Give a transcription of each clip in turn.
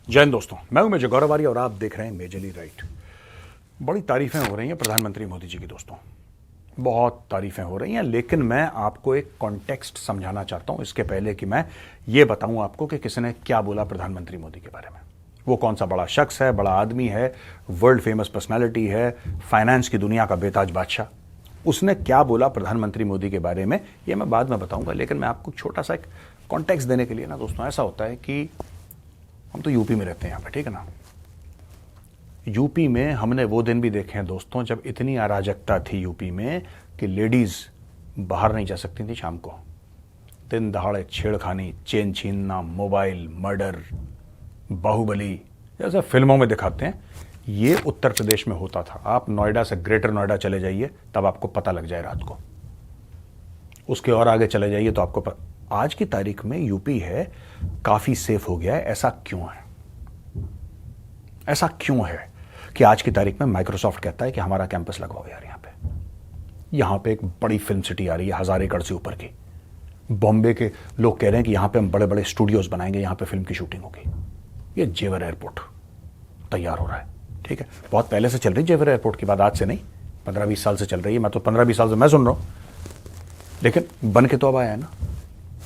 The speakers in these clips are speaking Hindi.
जय हिंद दोस्तों, मैं हूं मेजर गौरव आर्य और आप देख रहे हैं मेजरली राइट। बड़ी तारीफें हो रही हैं प्रधानमंत्री मोदी जी की दोस्तों, बहुत तारीफें हो रही हैं, लेकिन मैं आपको एक कॉन्टेक्स्ट समझाना चाहता हूं इसके पहले कि मैं ये बताऊं आपको कि किसने क्या बोला प्रधानमंत्री मोदी के बारे में। वो कौन सा बड़ा शख्स है, बड़ा आदमी है, वर्ल्ड फेमस पर्सनैलिटी है, फाइनेंस की दुनिया का बेताज बादशाह। उसने क्या बोला प्रधानमंत्री मोदी के बारे में ये मैं बाद में बताऊंगा, लेकिन मैं आपको छोटा सा एक कॉन्टेक्स्ट देने के लिए ना दोस्तों, ऐसा होता है कि हम तो यूपी में रहते हैं यहाँ पे, ठीक है ना। यूपी में हमने वो दिन भी देखे हैं दोस्तों जब इतनी अराजकता थी यूपी में कि लेडीज बाहर नहीं जा सकती थी शाम को। दिन दहाड़े छेड़खानी, चेन छीनना, मोबाइल, मर्डर, बाहुबली जैसे फिल्मों में दिखाते हैं, ये उत्तर प्रदेश में होता था। आप नोएडा से ग्रेटर नोएडा चले जाइए तब आपको पता लग जाए रात को। उसके और आगे चले जाइए तो आपको आज की तारीख में यूपी है काफी सेफ हो गया है। ऐसा क्यों है? ऐसा क्यों है कि आज की तारीख में माइक्रोसॉफ्ट कहता है कि हमारा कैंपस लगवाओ यार यहां पे एक बड़ी फिल्म सिटी आ रही है 1000 एकड़ से ऊपर की। बॉम्बे के लोग कह रहे हैं कि यहां पे हम बड़े बड़े स्टूडियोज बनाएंगे, यहां पे फिल्म की शूटिंग होगी। ये जेवर एयरपोर्ट तैयार हो रहा है, ठीक है। बहुत पहले से चल रही जेवर एयरपोर्ट की बात, आज से नहीं, 15-20 साल से चल रही है। मैं तो 15-20 साल से मैं सुन रहा हूं, लेकिन बन के तो अब आया है ना,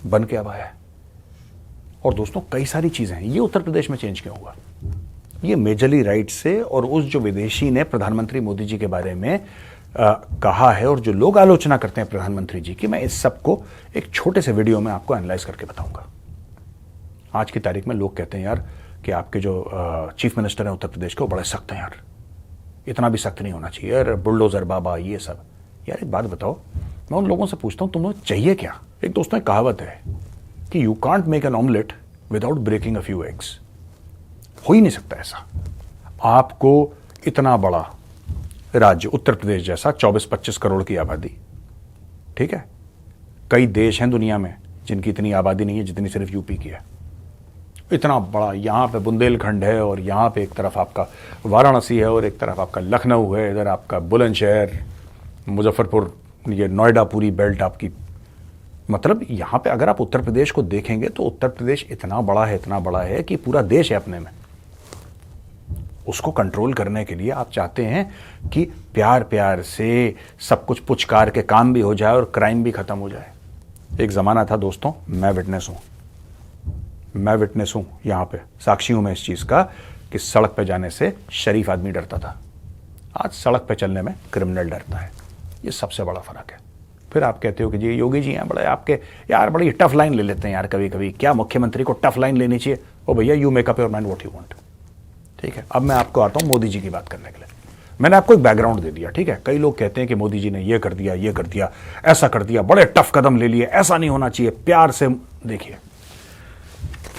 बन के अब आया है। और दोस्तों कई सारी चीजें हैं। ये उत्तर प्रदेश में चेंज क्यों हुआ? ये मेजरली राइट से और उस जो विदेशी ने प्रधानमंत्री मोदी जी के बारे में कहा है और जो लोग आलोचना करते हैं प्रधानमंत्री जी की, मैं इस सब को एक छोटे से वीडियो में आपको एनालाइज करके बताऊंगा। आज की तारीख में लोग कहते हैं यार कि आपके जो चीफ मिनिस्टर हैं उत्तर प्रदेश के, वो बड़े सख्त हैं यार, इतना भी सख्त नहीं होना चाहिए यार, बुलडोजर बाबा ये सब। यार एक बात बताओ, मैं उन लोगों से पूछता हूं तुम्हें चाहिए क्या? एक दोस्तों एक कहावत है कि you can't make an omelette without breaking a few eggs. हो ही नहीं सकता ऐसा। आपको इतना बड़ा राज्य उत्तर प्रदेश जैसा, 24-25 करोड़ की आबादी, ठीक है। कई देश हैं दुनिया में जिनकी इतनी आबादी नहीं है जितनी सिर्फ यूपी की है। इतना बड़ा, यहां पे बुंदेलखंड है और यहां पे एक तरफ आपका वाराणसी है और एक तरफ आपका लखनऊ है, इधर आपका बुलंदशहर, मुजफ्फरपुर, ये नोएडा, पूरी बेल्ट आपकी। मतलब यहां पे अगर आप उत्तर प्रदेश को देखेंगे तो उत्तर प्रदेश इतना बड़ा है, इतना बड़ा है कि पूरा देश है अपने में। उसको कंट्रोल करने के लिए आप चाहते हैं कि प्यार प्यार से सब कुछ पुचकार के काम भी हो जाए और क्राइम भी खत्म हो जाए। एक जमाना था दोस्तों, मैं विटनेस हूं यहां पे, साक्षी हूं मैं इस चीज का, कि सड़क पे जाने से शरीफ आदमी डरता था। आज सड़क पे चलने में क्रिमिनल डरता है। ये सबसे बड़ा फर्क है। फिर आप कहते हो कि जी योगी जी हैं बड़े आपके, यार बड़ी टफ लाइन ले लेते हैं यार कभी कभी, क्या मुख्यमंत्री को टफ लाइन लेनी चाहिए? ओ भैया, you make up your mind what you want, ठीक है। अब मैं आपको आता हूं मोदी जी की बात करने के लिए। मैंने आपको एक बैकग्राउंड दे दिया, ठीक है। कई लोग कहते हैं कि मोदी जी ने ये कर दिया, ये कर दिया, ऐसा कर दिया, बड़े टफ कदम ले लिए, ऐसा नहीं होना चाहिए, प्यार से देखिए।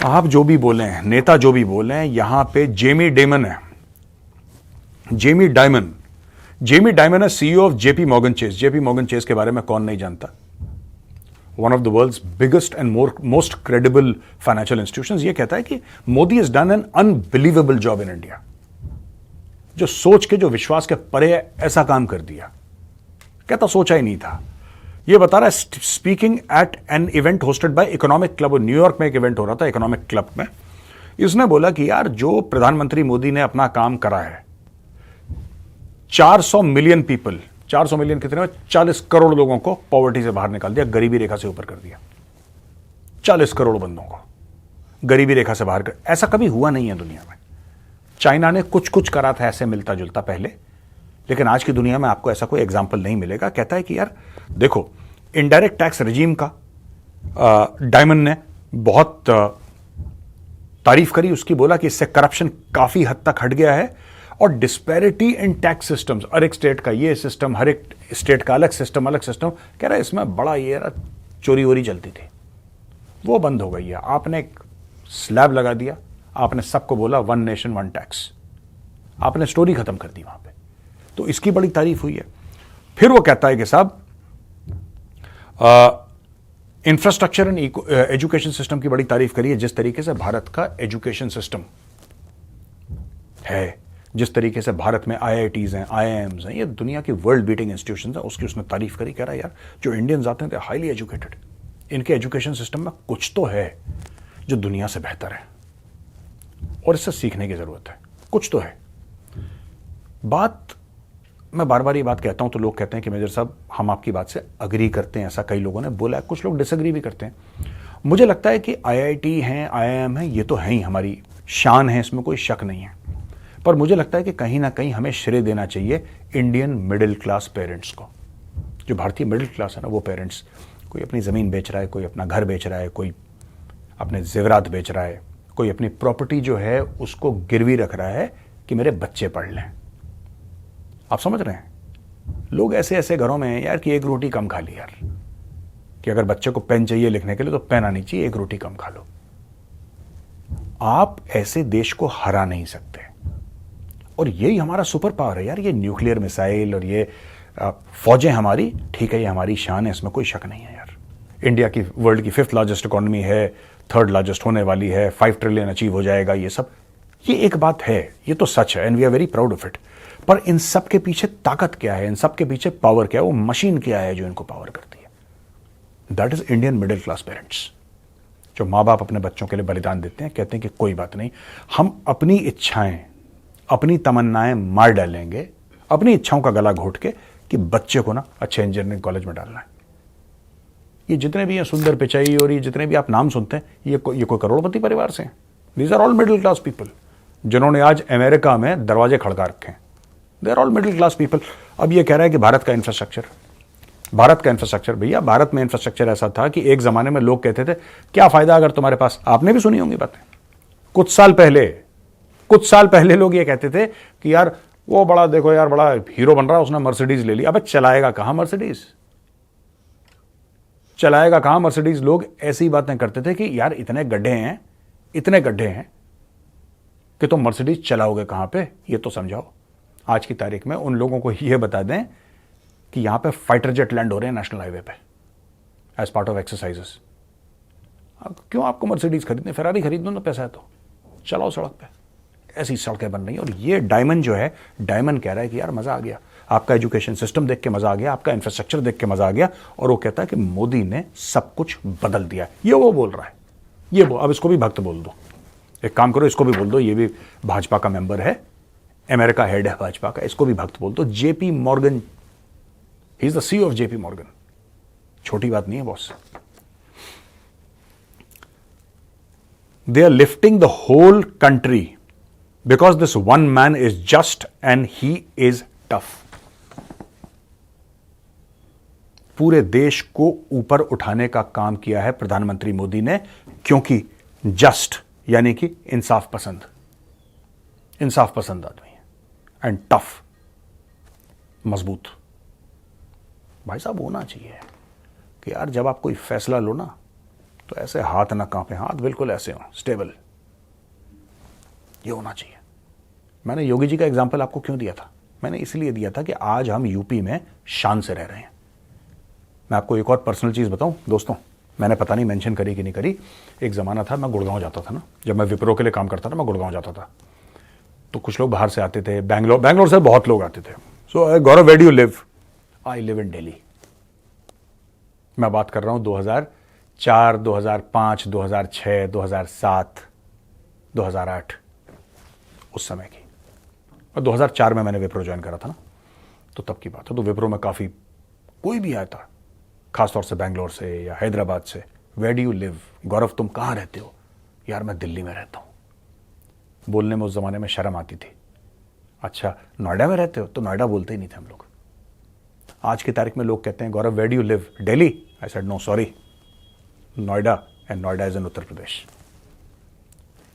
आप जो भी बोले हैं, नेता जो भी बोले हैं, यहां पे जेमी डायमन है, जेमी डायमन है CEO of JP Morgan Chase. JP Morgan Chase के बारे में कौन नहीं जानता? One of the world's biggest and most credible financial institutions. ये कहता है कि Modi has done an unbelievable job in India. जो सोच के, जो विश्वास के परे ऐसा काम कर दिया, कहता सोचा ही नहीं था। ये बता रहा है speaking at an event hosted by economic club. New York में एक इवेंट हो रहा था इकोनॉमिक क्लब में। इसने बोला कि यार जो प्रधानमंत्री मोदी ने अपना काम करा है, 400 मिलियन पीपल, 400 मिलियन कितने, 40 करोड़ लोगों को पॉवर्टी से बाहर निकाल दिया, गरीबी रेखा से ऊपर कर दिया। 40 करोड़ बंदों को गरीबी रेखा से बाहर कर, ऐसा कभी हुआ नहीं है दुनिया में। चाइना ने कुछ कुछ करा था ऐसे मिलता जुलता पहले, लेकिन आज की दुनिया में आपको ऐसा कोई एग्जाम्पल नहीं मिलेगा। कहता है कि यार देखो, इनडायरेक्ट टैक्स रिजीम का डायमन ने बहुत तारीफ करी उसकी, बोला कि इससे करप्शन काफी हद तक हट गया है और डिस्पैरिटी इन टैक्स सिस्टम्स, हर एक स्टेट का ये सिस्टम, हर एक स्टेट का अलग सिस्टम, कह रहा है इसमें बड़ा ये चोरी वोरी चलती थी, वो बंद हो गई है। आपने एक स्लैब लगा दिया, आपने सबको बोला वन नेशन वन टैक्स, आपने स्टोरी खत्म कर दी वहां पे। तो इसकी बड़ी तारीफ हुई है। फिर वो कहता है कि साहब इंफ्रास्ट्रक्चर एंड एजुकेशन सिस्टम की बड़ी तारीफ करी है। जिस तरीके से भारत का एजुकेशन सिस्टम है, जिस तरीके से भारत में आईआईटीज हैं, आईआईएम्स हैं, ये दुनिया की वर्ल्ड बीटिंग इंस्टीट्यूशंस हैं, उसकी उसने तारीफ करी। कह रहा यार जो इंडियंस आते हैं हाईली एजुकेटेड, इनके एजुकेशन सिस्टम में कुछ तो है जो दुनिया से बेहतर है। और इससे सीखने की जरूरत है, कुछ तो है। बात, मैं बार बार ये बात कहता हूं तो लोग कहते हैं कि मेजर साहब हम आपकी बात से अग्री करते हैं, ऐसा कई लोगों ने बोला है, कुछ लोग डिसएग्री भी करते हैं। मुझे लगता है कि आईआईटी हैं, आईआईएम है, ये तो है ही हमारी शान है, इसमें कोई शक नहीं है। पर मुझे लगता है कि कहीं ना कहीं हमें श्रेय देना चाहिए इंडियन मिडिल क्लास पेरेंट्स को। जो भारतीय मिडिल क्लास है ना, वो पेरेंट्स, कोई अपनी ज़मीन बेच रहा है, कोई अपना घर बेच रहा है, कोई अपने जेवरात बेच रहा है, कोई अपनी प्रॉपर्टी जो है उसको गिरवी रख रहा है कि मेरे बच्चे पढ़ लें। आप समझ रहे हैं? लोग ऐसे ऐसे घरों में हैं यार कि एक रोटी कम खा ली यार, कि अगर बच्चे को पेन चाहिए लिखने के लिए तो पेन आनी चाहिए, एक रोटी कम खा लो। आप ऐसे देश को हरा नहीं सकते, और यही हमारा सुपर पावर है यार, ये न्यूक्लियर मिसाइल और ये फौजें हमारी, ठीक है, ये हमारी शान है, इसमें कोई शक नहीं है यार। इंडिया की वर्ल्ड की 5th लार्जेस्ट इकोनॉमी है, 3rd लार्जेस्ट होने वाली है, 5 ट्रिलियन अचीव हो जाएगा, ये सब, ये एक बात है, ये तो सच है, and we are very proud of it. पर इन सब के पीछे ताकत क्या है, इन सब के पीछे पावर क्या है, वो मशीन क्या है जो इनको पावर करती है? That is Indian middle class parents. जो माँ बाप अपने बच्चों के लिए बलिदान देते हैं, कहते हैं कि कोई बात नहीं, हम अपनी इच्छाएं, अपनी तमन्नाएं मार डालेंगे, अपनी इच्छाओं का गला घोट के, कि बच्चे को ना अच्छे इंजीनियरिंग कॉलेज में डालना है। ये जितने भी हैं सुंदर पिचाई और ये जितने भी आप नाम सुनते हैं, ये कोई करोड़पति परिवार से हैं। These are all middle class people, जिन्होंने आज अमेरिका में दरवाजे खड़का रखे हैं। They are all middle class people. अब ये कह रहा है कि भारत का इंफ्रास्ट्रक्चर, भैया भारत में इंफ्रास्ट्रक्चर ऐसा था कि एक जमाने में लोग कहते थे क्या फायदा अगर तुम्हारे पास, आपने भी सुनी होंगी बातें, कुछ साल पहले लोग ये कहते थे कि यार वो बड़ा, देखो यार बड़ा हीरो बन रहा है, उसने मर्सिडीज ले ली। अबे चलाएगा कहां मर्सिडीज? लोग ऐसी बातें करते थे कि यार इतने गड्ढे हैं कि तुम मर्सिडीज चलाओगे कहां पे, ये तो समझाओ। आज की तारीख में उन लोगों को यह बता दें कि यहां पे फाइटर जेट लैंड हो रहे हैं नेशनल हाईवे पे एज पार्ट ऑफ एक्सरसाइजेस। क्यों आपको मर्सिडीज खरीदने, फेरारी खरीद दो ना, पैसा है तो चलाओ सड़क पे। ऐसी सड़कें बन रही हैं। और ये डायमंड जो है, डायमंड कह रहा है कि यार मजा आ गया, आपका एजुकेशन सिस्टम देख के मजा आ गया, आपका इंफ्रास्ट्रक्चर देख के मजा आ गया। और वो कहता है कि मोदी ने सब कुछ बदल दिया। ये वो बोल रहा है, ये वो, अब इसको भी भक्त बोल दो। एक काम करो, इसको भी बोल दो, ये भी भाजपा का मेंबर है, अमेरिका हेड है भाजपा का, इसको भी भक्त बोल दो। JP Morgan, he is the CEO of JP Morgan. छोटी बात नहीं है boss. They are lifting the whole country because this one man is just and he is tough. पूरे देश को ऊपर उठाने का काम किया है प्रधानमंत्री मोदी ने, क्योंकि जस्ट यानी कि इंसाफ पसंद आदमी है, एंड टफ, मजबूत। भाई साहब होना चाहिए कि यार जब आप कोई फैसला लो ना तो ऐसे हाथ ना कांपे, हाथ बिल्कुल ऐसे हो स्टेबल, ये होना चाहिए। मैंने योगी जी का एग्जाम्पल आपको क्यों दिया था? मैंने इसलिए दिया था कि आज हम यूपी में शान से रह रहे हैं। मैं आपको एक और पर्सनल चीज बताऊं दोस्तों, मैंने पता नहीं मेंशन करी कि नहीं करी, एक जमाना था मैं गुड़गांव जाता था ना, जब मैं विप्रो के लिए काम करता था मैं गुड़गांव जाता था, तो कुछ लोग बाहर से आते थे, बैंगलोर से बहुत लोग आते थे। So Gaurav, where do you live? I live in Delhi. मैं बात कर रहा हूं 2004, 2005, 2006, 2007, 2008 उस समय की। और 2004 में मैंने विप्रो ज्वाइन करा था ना, तो तब की बात है। तो विप्रो में काफी कोई भी आया था, खासतौर से बैंगलोर से या हैदराबाद से। Where do you live? Gaurav तुम कहां रहते हो? यार मैं दिल्ली में रहता हूं। बोलने में उस जमाने में शर्म आती थी। अच्छा नोएडा में रहते हो? तो नोएडा बोलते ही नहीं थे हम लोग। आज की तारीख में लोग कहते हैं Gaurav where do you live? Delhi. I said no sorry, Noida, and Noida is in Uttar Pradesh.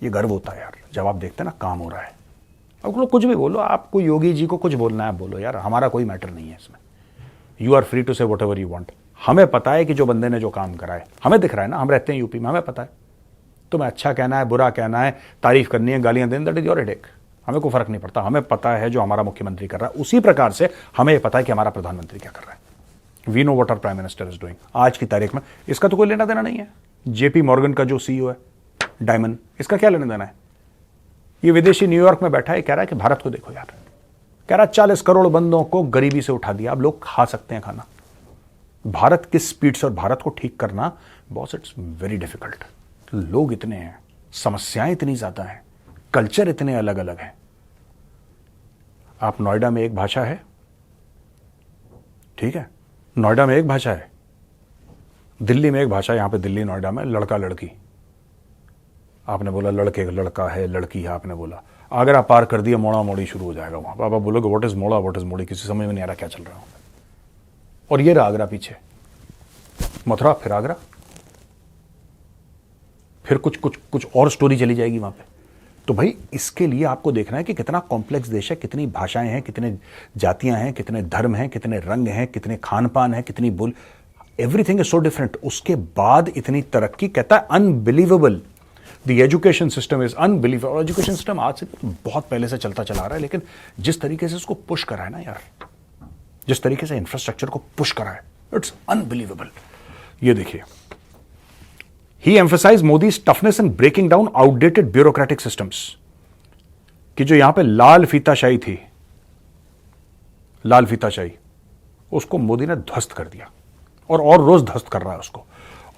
ये गर्व होता है यार जब आप देखते हैं ना काम हो रहा है। अब लोग कुछ भी बोलो, आपको योगी जी को कुछ बोलना है बोलो यार, हमारा कोई मैटर नहीं है इसमें। यू आर फ्री टू से वट एवर यू वॉन्ट। हमें पता है कि जो बंदे ने जो काम करा है, हमें दिख रहा है ना, हम रहते हैं यूपी में, हमें पता है। तुम्हें अच्छा कहना है, बुरा कहना है, तारीफ करनी है, गालियां देनी, दैट इज योर हेडेक। हमें कोई फर्क नहीं पड़ता। हमें पता है जो हमारा मुख्यमंत्री कर रहा है, उसी प्रकार से हमें यह पता है कि हमारा प्रधानमंत्री क्या कर रहा है। We know what our prime minister is doing. आज की तारीख में इसका तो कोई लेना देना नहीं है। जेपी मॉर्गन का जो CEO है डायमंड, इसका क्या लेना देना है? ये विदेशी न्यूयॉर्क में बैठा है, कह रहा है कि भारत को देखो यार, कह रहा 40 करोड़ बंदों को गरीबी से उठा दिया, अब लोग खा सकते हैं खाना। भारत किस स्पीड से, और भारत को ठीक करना बॉस, इट्स वेरी डिफिकल्ट। लोग इतने हैं, समस्याएं इतनी ज्यादा हैं, कल्चर इतने अलग अलग हैं। आप नोएडा में एक भाषा है, ठीक है, नोएडा में एक भाषा है, दिल्ली में एक भाषा है। यहां पे दिल्ली नोएडा में लड़का लड़की, आपने बोला लड़के लड़का है, लड़की है, आपने बोला। अगर आप पार कर दिए, मोड़ा मोड़ी शुरू हो जाएगा वहां पर। आप बोलोगे व्हाट इज मोड़ा, व्हाट इज मोड़ी, किसी समझ में नहीं आ रहा क्या चल रहा है। और ये रहा आगरा पीछे, मथुरा, फिर आगरा, फिर कुछ और स्टोरी चली जाएगी वहां पे। तो भाई इसके लिए आपको देखना है कि कितना कॉम्प्लेक्स देश है, कितनी भाषाएं हैं, कितने जातियां हैं, कितने धर्म हैं, कितने रंग हैं, कितने खान पान है, कितनी बोल, एवरीथिंग इज सो डिफरेंट। उसके बाद इतनी तरक्की, कहता है unbelievable, the education system is unbelievable. और एजुकेशन सिस्टम आज से बहुत पहले से चलता चला रहा है, लेकिन जिस तरीके से उसको पुश करा है ना यार, जिस तरीके से इंफ्रास्ट्रक्चर को पुश करा है, इट्स अनबिलीवेबल। ये देखिए, he emphasize Modi's toughness in breaking down outdated bureaucratic systems, कि जो यहां पे लाल फीताशाही थी, लाल फीताशाही, उसको मोदी ने ध्वस्त कर दिया और रोज ध्वस्त कर रहा है उसको।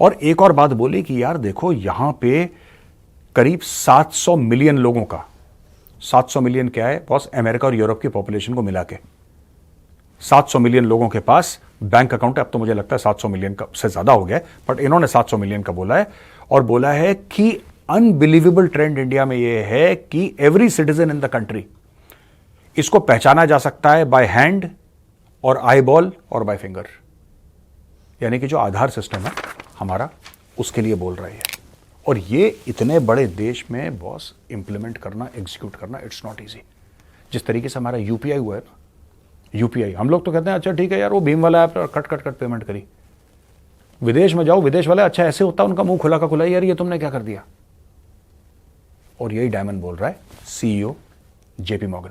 और एक और बात बोली कि यार देखो, यहां पे करीब 700 मिलियन लोगों का, 700 मिलियन क्या है बॉस, अमेरिका और यूरोप की पॉपुलेशन को मिला के 700 मिलियन लोगों के पास बैंक अकाउंट है। अब तो मुझे लगता है 700 मिलियन का से ज्यादा हो गया है, बट इन्होंने 700 मिलियन का बोला है। और बोला है कि अनबिलीवेबल ट्रेंड इंडिया में यह है कि every citizen in the country, इसको पहचाना जा सकता है बाय हैंड और आई बॉल और बाय फिंगर। यानी कि जो आधार सिस्टम है हमारा, उसके लिए बोल रही है। और ये इतने बड़े देश में बॉस इंप्लीमेंट करना, एग्जीक्यूट करना, इट्स नॉट इजी। जिस तरीके से हमारा यूपीआई हुआ है ना, यूपीआई, हम लोग तो कहते हैं अच्छा ठीक है यार, वो भीम वाला app cut cut cut payment करी। विदेश में जाओ, विदेश वाले अच्छा ऐसे होता है उनका मुंह खुला का खुला, यार ये तुमने क्या कर दिया। और यही डायमंड बोल रहा है, सीईओ जेपी मॉर्गन।